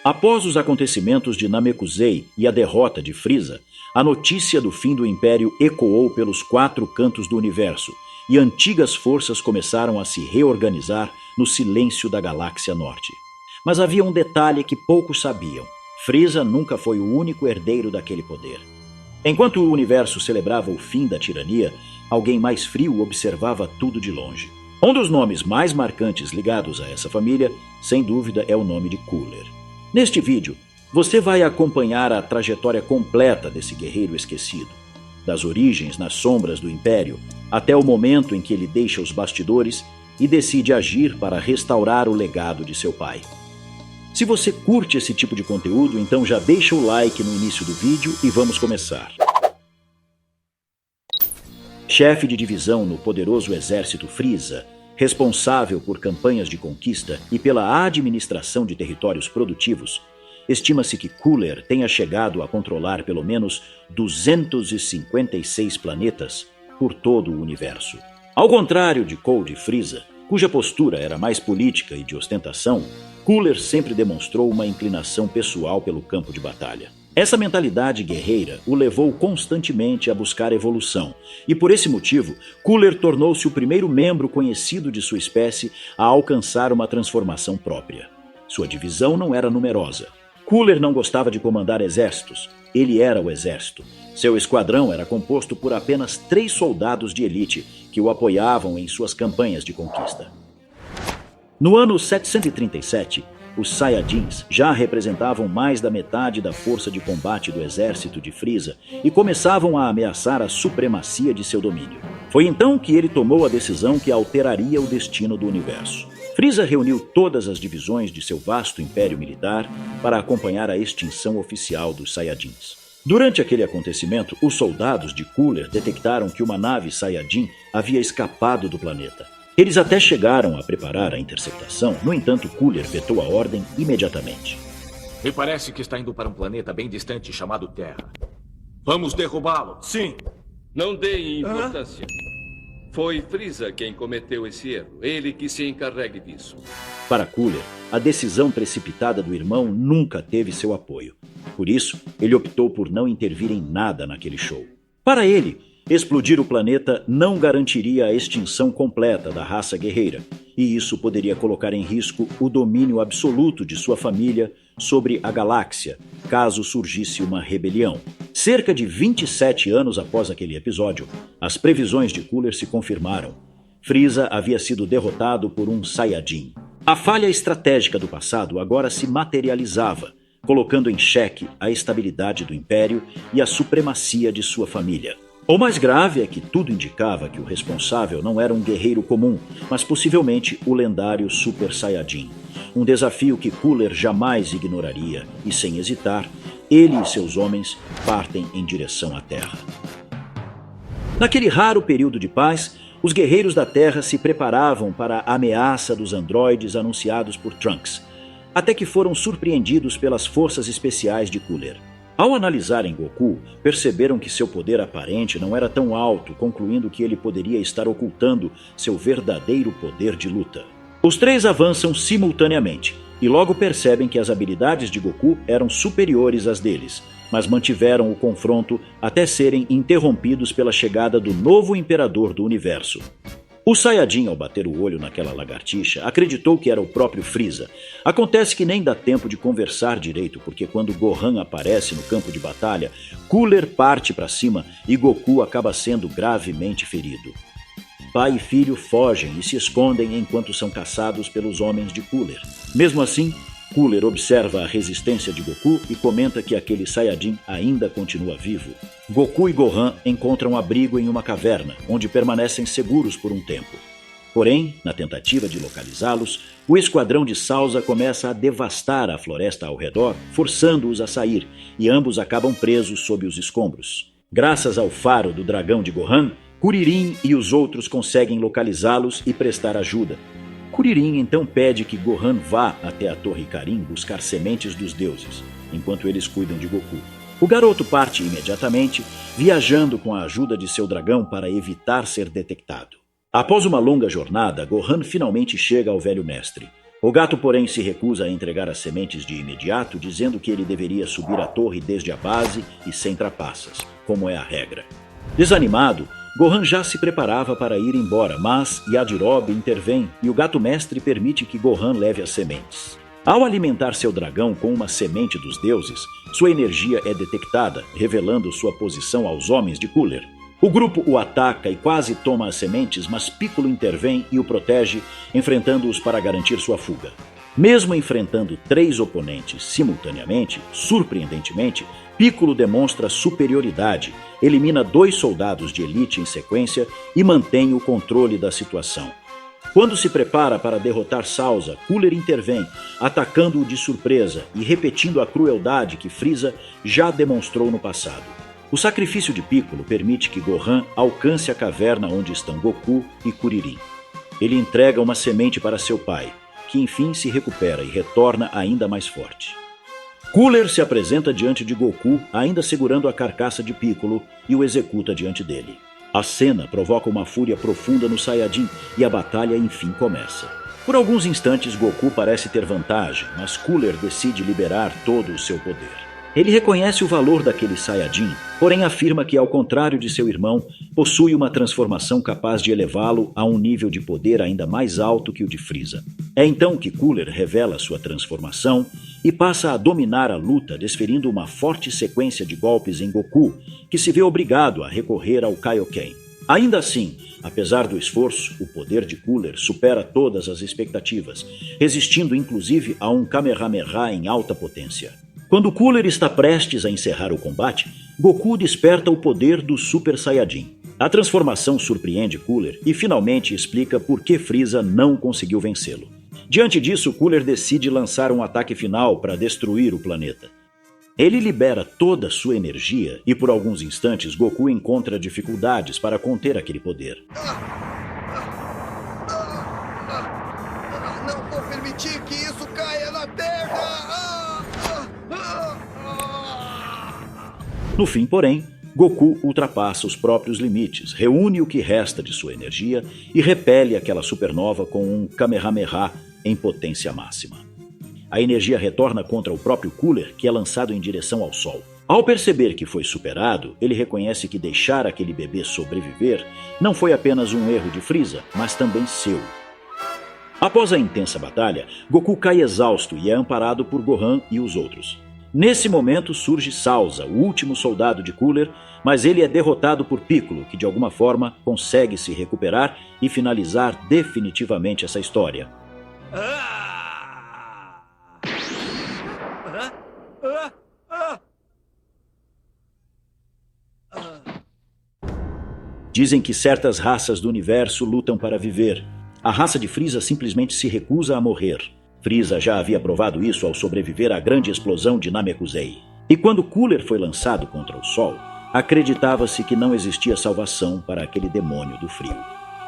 Após os acontecimentos de Namekusei e a derrota de Frieza, a notícia do fim do Império ecoou pelos 4 cantos do universo e antigas forças começaram a se reorganizar no silêncio da Galáxia Norte. Mas havia um detalhe que poucos sabiam. Frieza nunca foi o único herdeiro daquele poder. Enquanto o universo celebrava o fim da tirania, alguém mais frio observava tudo de longe. Um dos nomes mais marcantes ligados a essa família, sem dúvida, é o nome de Cooler. Neste vídeo, você vai acompanhar a trajetória completa desse guerreiro esquecido, das origens nas sombras do Império, até o momento em que ele deixa os bastidores e decide agir para restaurar o legado de seu pai. Se você curte esse tipo de conteúdo, então já deixa o like no início do vídeo e vamos começar. Chefe de divisão no poderoso exército Frieza, responsável por campanhas de conquista e pela administração de territórios produtivos, estima-se que Cooler tenha chegado a controlar pelo menos 256 planetas por todo o universo. Ao contrário de Cold Frieza, cuja postura era mais política e de ostentação, Cooler sempre demonstrou uma inclinação pessoal pelo campo de batalha. Essa mentalidade guerreira o levou constantemente a buscar evolução, e por esse motivo, Cooler tornou-se o primeiro membro conhecido de sua espécie a alcançar uma transformação própria. Sua divisão não era numerosa. Cooler não gostava de comandar exércitos, ele era o exército. Seu esquadrão era composto por apenas 3 soldados de elite que o apoiavam em suas campanhas de conquista. No ano 737, os Saiyajins já representavam mais da metade da força de combate do exército de Frieza e começavam a ameaçar a supremacia de seu domínio. Foi então que ele tomou a decisão que alteraria o destino do universo. Frieza reuniu todas as divisões de seu vasto império militar para acompanhar a extinção oficial dos Saiyajins. Durante aquele acontecimento, os soldados de Cooler detectaram que uma nave Saiyajin havia escapado do planeta. Eles até chegaram a preparar a interceptação, no entanto, Cooler vetou a ordem imediatamente. Me parece que está indo para um planeta bem distante chamado Terra. Vamos derrubá-lo. Sim. Não deem importância. Foi Frieza quem cometeu esse erro. Ele que se encarregue disso. Para Cooler, a decisão precipitada do irmão nunca teve seu apoio. Por isso, ele optou por não intervir em nada naquele show. Para ele, explodir o planeta não garantiria a extinção completa da raça guerreira, e isso poderia colocar em risco o domínio absoluto de sua família sobre a galáxia, caso surgisse uma rebelião. Cerca de 27 anos após aquele episódio, as previsões de Cooler se confirmaram. Frieza havia sido derrotado por um Saiyajin. A falha estratégica do passado agora se materializava, colocando em xeque a estabilidade do Império e a supremacia de sua família. O mais grave é que tudo indicava que o responsável não era um guerreiro comum, mas possivelmente o lendário Super Saiyajin. Um desafio que Cooler jamais ignoraria, e sem hesitar, ele e seus homens partem em direção à Terra. Naquele raro período de paz, os guerreiros da Terra se preparavam para a ameaça dos androides anunciados por Trunks, até que foram surpreendidos pelas forças especiais de Cooler. Ao analisarem Goku, perceberam que seu poder aparente não era tão alto, concluindo que ele poderia estar ocultando seu verdadeiro poder de luta. Os 3 avançam simultaneamente, e logo percebem que as habilidades de Goku eram superiores às deles, mas mantiveram o confronto até serem interrompidos pela chegada do novo imperador do universo. O Saiyajin, ao bater o olho naquela lagartixa, acreditou que era o próprio Frieza. Acontece que nem dá tempo de conversar direito, porque quando Gohan aparece no campo de batalha, Cooler parte para cima e Goku acaba sendo gravemente ferido. Pai e filho fogem e se escondem enquanto são caçados pelos homens de Cooler. Mesmo assim, Cooler observa a resistência de Goku e comenta que aquele Saiyajin ainda continua vivo. Goku e Gohan encontram abrigo em uma caverna, onde permanecem seguros por um tempo. Porém, na tentativa de localizá-los, o esquadrão de Salza começa a devastar a floresta ao redor, forçando-os a sair, e ambos acabam presos sob os escombros. Graças ao faro do dragão de Gohan, Kuririn e os outros conseguem localizá-los e prestar ajuda. Kuririn então pede que Gohan vá até a Torre Karin buscar sementes dos deuses, enquanto eles cuidam de Goku. O garoto parte imediatamente, viajando com a ajuda de seu dragão para evitar ser detectado. Após uma longa jornada, Gohan finalmente chega ao velho mestre. O gato, porém, se recusa a entregar as sementes de imediato, dizendo que ele deveria subir a torre desde a base e sem trapaças, como é a regra. Desanimado, Gohan já se preparava para ir embora, mas Yajirobe intervém e o gato-mestre permite que Gohan leve as sementes. Ao alimentar seu dragão com uma semente dos deuses, sua energia é detectada, revelando sua posição aos homens de Cooler. O grupo o ataca e quase toma as sementes, mas Piccolo intervém e o protege, enfrentando-os para garantir sua fuga. Mesmo enfrentando 3 oponentes simultaneamente, surpreendentemente, Piccolo demonstra superioridade, elimina 2 soldados de elite em sequência e mantém o controle da situação. Quando se prepara para derrotar Salza, Cooler intervém, atacando-o de surpresa e repetindo a crueldade que Frieza já demonstrou no passado. O sacrifício de Piccolo permite que Gohan alcance a caverna onde estão Goku e Kuririn. Ele entrega uma semente para seu pai, que enfim se recupera e retorna ainda mais forte. Cooler se apresenta diante de Goku, ainda segurando a carcaça de Piccolo, e o executa diante dele. A cena provoca uma fúria profunda no Saiyajin e a batalha enfim começa. Por alguns instantes, Goku parece ter vantagem, mas Cooler decide liberar todo o seu poder. Ele reconhece o valor daquele Saiyajin, porém afirma que, ao contrário de seu irmão, possui uma transformação capaz de elevá-lo a um nível de poder ainda mais alto que o de Frieza. É então que Cooler revela sua transformação e passa a dominar a luta, desferindo uma forte sequência de golpes em Goku, que se vê obrigado a recorrer ao Kaioken. Ainda assim, apesar do esforço, o poder de Cooler supera todas as expectativas, resistindo inclusive a um Kamehameha em alta potência. Quando Cooler está prestes a encerrar o combate, Goku desperta o poder do Super Saiyajin. A transformação surpreende Cooler e finalmente explica por que Frieza não conseguiu vencê-lo. Diante disso, Cooler decide lançar um ataque final para destruir o planeta. Ele libera toda a sua energia e por alguns instantes Goku encontra dificuldades para conter aquele poder. Não vou permitir que isso caia na Terra! No fim, porém, Goku ultrapassa os próprios limites, reúne o que resta de sua energia e repele aquela supernova com um Kamehameha em potência máxima. A energia retorna contra o próprio Cooler, que é lançado em direção ao Sol. Ao perceber que foi superado, ele reconhece que deixar aquele bebê sobreviver não foi apenas um erro de Frieza, mas também seu. Após a intensa batalha, Goku cai exausto e é amparado por Gohan e os outros. Nesse momento surge Salza, o último soldado de Cooler, mas ele é derrotado por Piccolo, que de alguma forma consegue se recuperar e finalizar definitivamente essa história. Dizem que certas raças do universo lutam para viver. A raça de Frieza simplesmente se recusa a morrer. Frieza já havia provado isso ao sobreviver à grande explosão de Namekusei. E quando Cooler foi lançado contra o Sol, acreditava-se que não existia salvação para aquele demônio do frio.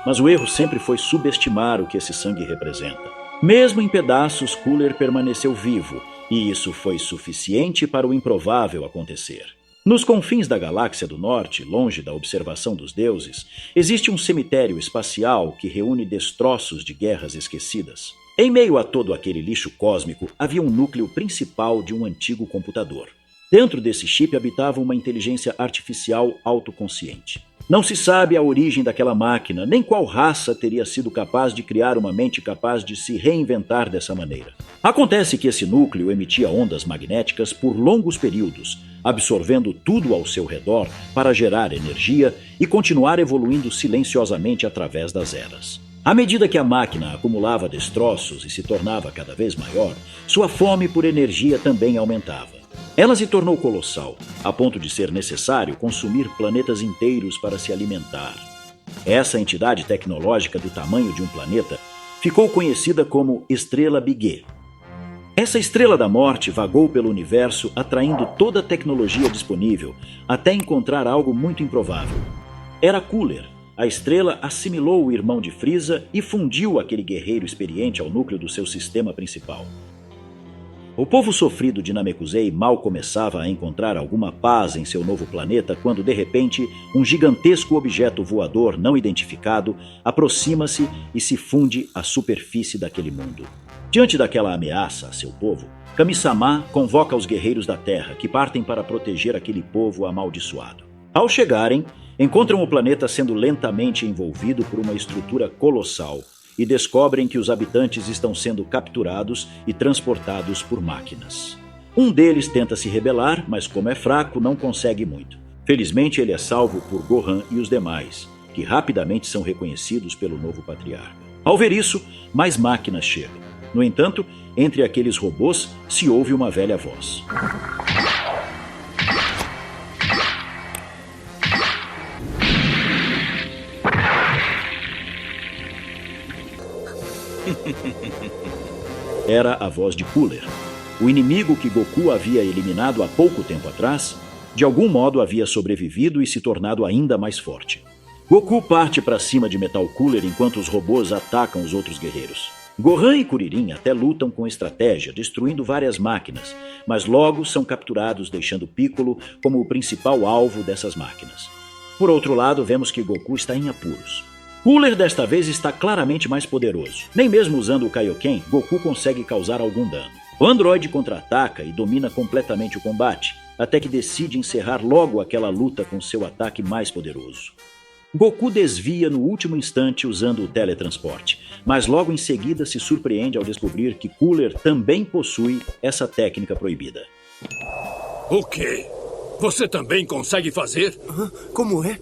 Mas o erro sempre foi subestimar o que esse sangue representa. Mesmo em pedaços, Cooler permaneceu vivo, e isso foi suficiente para o improvável acontecer. Nos confins da galáxia do norte, longe da observação dos deuses, existe um cemitério espacial que reúne destroços de guerras esquecidas. Em meio a todo aquele lixo cósmico, havia um núcleo principal de um antigo computador. Dentro desse chip habitava uma inteligência artificial autoconsciente. Não se sabe a origem daquela máquina, nem qual raça teria sido capaz de criar uma mente capaz de se reinventar dessa maneira. Acontece que esse núcleo emitia ondas magnéticas por longos períodos, absorvendo tudo ao seu redor para gerar energia e continuar evoluindo silenciosamente através das eras. À medida que a máquina acumulava destroços e se tornava cada vez maior, sua fome por energia também aumentava. Ela se tornou colossal, a ponto de ser necessário consumir planetas inteiros para se alimentar. Essa entidade tecnológica do tamanho de um planeta ficou conhecida como Estrela Biguet. Essa estrela da morte vagou pelo universo atraindo toda a tecnologia disponível, até encontrar algo muito improvável. Era Cooler. A estrela assimilou o irmão de Frieza e fundiu aquele guerreiro experiente ao núcleo do seu sistema principal. O povo sofrido de Namekusei mal começava a encontrar alguma paz em seu novo planeta quando, de repente, um gigantesco objeto voador não identificado aproxima-se e se funde à superfície daquele mundo. Diante daquela ameaça a seu povo, Kami-sama convoca os guerreiros da Terra, que partem para proteger aquele povo amaldiçoado. Ao chegarem, encontram o planeta sendo lentamente envolvido por uma estrutura colossal e descobrem que os habitantes estão sendo capturados e transportados por máquinas. Um deles tenta se rebelar, mas como é fraco, não consegue muito. Felizmente, ele é salvo por Gohan e os demais, que rapidamente são reconhecidos pelo novo patriarca. Ao ver isso, mais máquinas chegam. No entanto, entre aqueles robôs se ouve uma velha voz. Era a voz de Cooler. O inimigo que Goku havia eliminado há pouco tempo atrás, de algum modo havia sobrevivido e se tornado ainda mais forte. Goku parte para cima de Metal Cooler enquanto os robôs atacam os outros guerreiros. Gohan e Kuririn até lutam com estratégia, destruindo várias máquinas, mas logo são capturados, deixando Piccolo como o principal alvo dessas máquinas. Por outro lado, vemos que Goku está em apuros. Cooler desta vez está claramente mais poderoso. Nem mesmo usando o Kaioken, Goku consegue causar algum dano. O androide contra-ataca e domina completamente o combate, até que decide encerrar logo aquela luta com seu ataque mais poderoso. Goku desvia no último instante usando o teletransporte, mas logo em seguida se surpreende ao descobrir que Cooler também possui essa técnica proibida. O quê? Você também consegue fazer? Como é?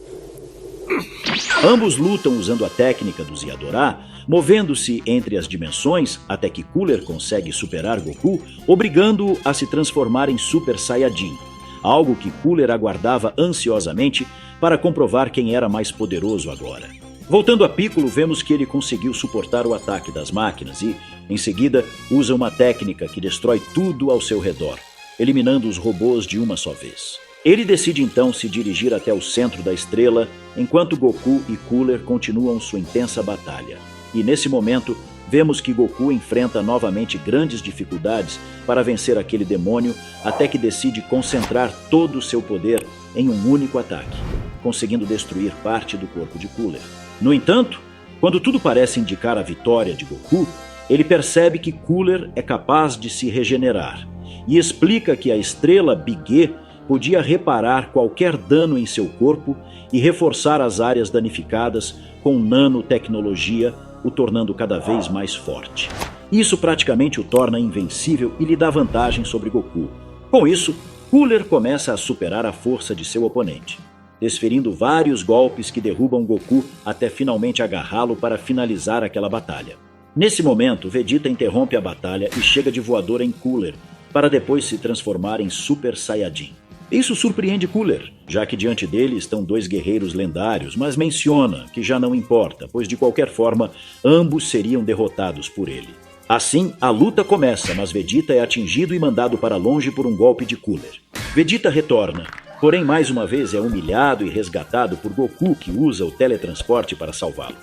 Ambos lutam usando a técnica do Ziadorá, movendo-se entre as dimensões até que Cooler consegue superar Goku, obrigando-o a se transformar em Super Saiyajin, algo que Cooler aguardava ansiosamente para comprovar quem era mais poderoso agora. Voltando a Piccolo, vemos que ele conseguiu suportar o ataque das máquinas e, em seguida, usa uma técnica que destrói tudo ao seu redor, eliminando os robôs de uma só vez. Ele decide então se dirigir até o centro da estrela, enquanto Goku e Cooler continuam sua intensa batalha. E nesse momento, vemos que Goku enfrenta novamente grandes dificuldades para vencer aquele demônio, até que decide concentrar todo o seu poder em um único ataque, conseguindo destruir parte do corpo de Cooler. No entanto, quando tudo parece indicar a vitória de Goku, ele percebe que Cooler é capaz de se regenerar e explica que a estrela Big podia reparar qualquer dano em seu corpo e reforçar as áreas danificadas com nanotecnologia, o tornando cada vez mais forte. Isso praticamente o torna invencível e lhe dá vantagem sobre Goku. Com isso, Cooler começa a superar a força de seu oponente, desferindo vários golpes que derrubam Goku até finalmente agarrá-lo para finalizar aquela batalha. Nesse momento, Vegeta interrompe a batalha e chega de voadora em Cooler, para depois se transformar em Super Saiyajin. Isso surpreende Cooler, já que diante dele estão dois guerreiros lendários, mas menciona que já não importa, pois de qualquer forma, ambos seriam derrotados por ele. Assim, a luta começa, mas Vegeta é atingido e mandado para longe por um golpe de Cooler. Vegeta retorna, porém mais uma vez é humilhado e resgatado por Goku, que usa o teletransporte para salvá-lo.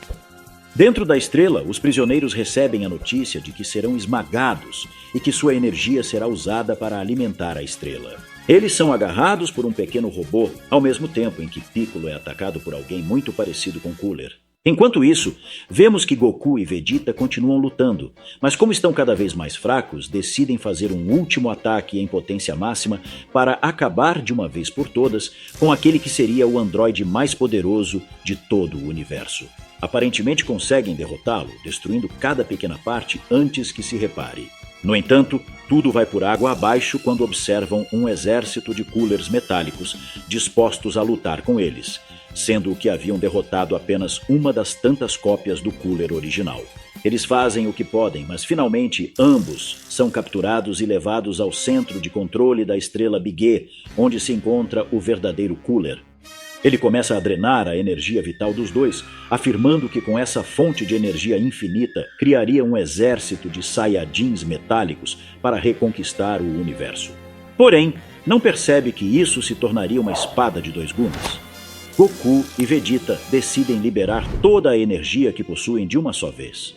Dentro da estrela, os prisioneiros recebem a notícia de que serão esmagados e que sua energia será usada para alimentar a estrela. Eles são agarrados por um pequeno robô, ao mesmo tempo em que Piccolo é atacado por alguém muito parecido com Cooler. Enquanto isso, vemos que Goku e Vegeta continuam lutando, mas como estão cada vez mais fracos, decidem fazer um último ataque em potência máxima para acabar de uma vez por todas com aquele que seria o androide mais poderoso de todo o universo. Aparentemente conseguem derrotá-lo, destruindo cada pequena parte antes que se repare. No entanto, tudo vai por água abaixo quando observam um exército de Coolers metálicos dispostos a lutar com eles, sendo que haviam derrotado apenas uma das tantas cópias do Cooler original. Eles fazem o que podem, mas finalmente ambos são capturados e levados ao centro de controle da estrela Big, onde se encontra o verdadeiro Cooler. Ele começa a drenar a energia vital dos dois, afirmando que com essa fonte de energia infinita criaria um exército de Saiyajins metálicos para reconquistar o universo. Porém, não percebe que isso se tornaria uma espada de dois gumes. Goku e Vegeta decidem liberar toda a energia que possuem de uma só vez.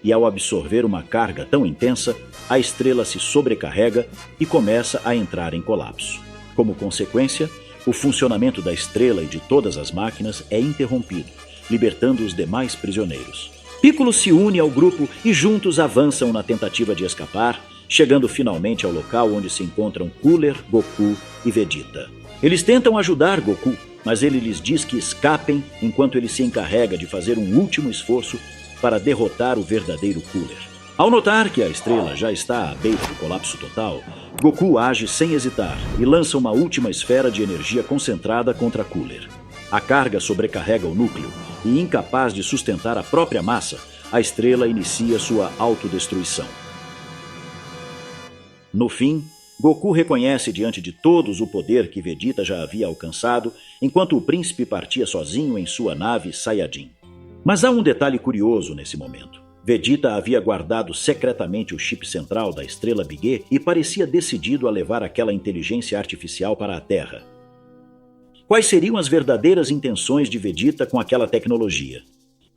E ao absorver uma carga tão intensa, a estrela se sobrecarrega e começa a entrar em colapso. Como consequência, o funcionamento da estrela e de todas as máquinas é interrompido, libertando os demais prisioneiros. Piccolo se une ao grupo e juntos avançam na tentativa de escapar, chegando finalmente ao local onde se encontram Cooler, Goku e Vegeta. Eles tentam ajudar Goku, mas ele lhes diz que escapem enquanto ele se encarrega de fazer um último esforço para derrotar o verdadeiro Cooler. Ao notar que a estrela já está à beira do colapso total, Goku age sem hesitar e lança uma última esfera de energia concentrada contra Cooler. A carga sobrecarrega o núcleo e, incapaz de sustentar a própria massa, a estrela inicia sua autodestruição. No fim, Goku reconhece diante de todos o poder que Vegeta já havia alcançado, enquanto o príncipe partia sozinho em sua nave Saiyajin. Mas há um detalhe curioso nesse momento. Vegeta havia guardado secretamente o chip central da estrela Big E e parecia decidido a levar aquela inteligência artificial para a Terra. Quais seriam as verdadeiras intenções de Vegeta com aquela tecnologia?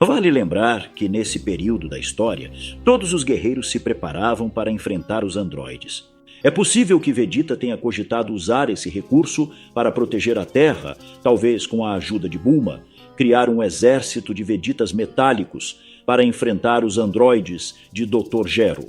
Vale lembrar que, nesse período da história, todos os guerreiros se preparavam para enfrentar os androides. É possível que Vegeta tenha cogitado usar esse recurso para proteger a Terra, talvez com a ajuda de Bulma, criar um exército de Vegetas metálicos para enfrentar os androides de Dr. Gero.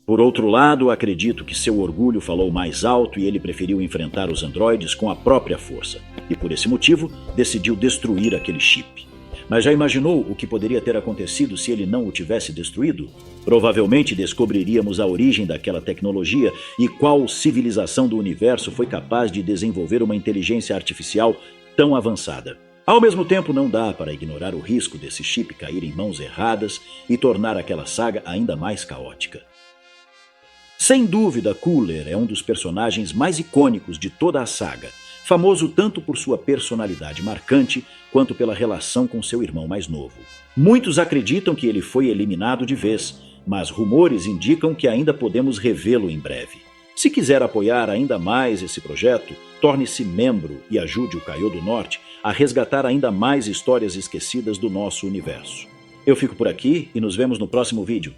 Por outro lado, acredito que seu orgulho falou mais alto e ele preferiu enfrentar os androides com a própria força. E por esse motivo, decidiu destruir aquele chip. Mas já imaginou o que poderia ter acontecido se ele não o tivesse destruído? Provavelmente descobriríamos a origem daquela tecnologia e qual civilização do universo foi capaz de desenvolver uma inteligência artificial tão avançada. Ao mesmo tempo, não dá para ignorar o risco desse chip cair em mãos erradas e tornar aquela saga ainda mais caótica. Sem dúvida, Cooler é um dos personagens mais icônicos de toda a saga, famoso tanto por sua personalidade marcante quanto pela relação com seu irmão mais novo. Muitos acreditam que ele foi eliminado de vez, mas rumores indicam que ainda podemos revê-lo em breve. Se quiser apoiar ainda mais esse projeto, torne-se membro e ajude o Kaiô do Norte a resgatar ainda mais histórias esquecidas do nosso universo. Eu fico por aqui e nos vemos no próximo vídeo.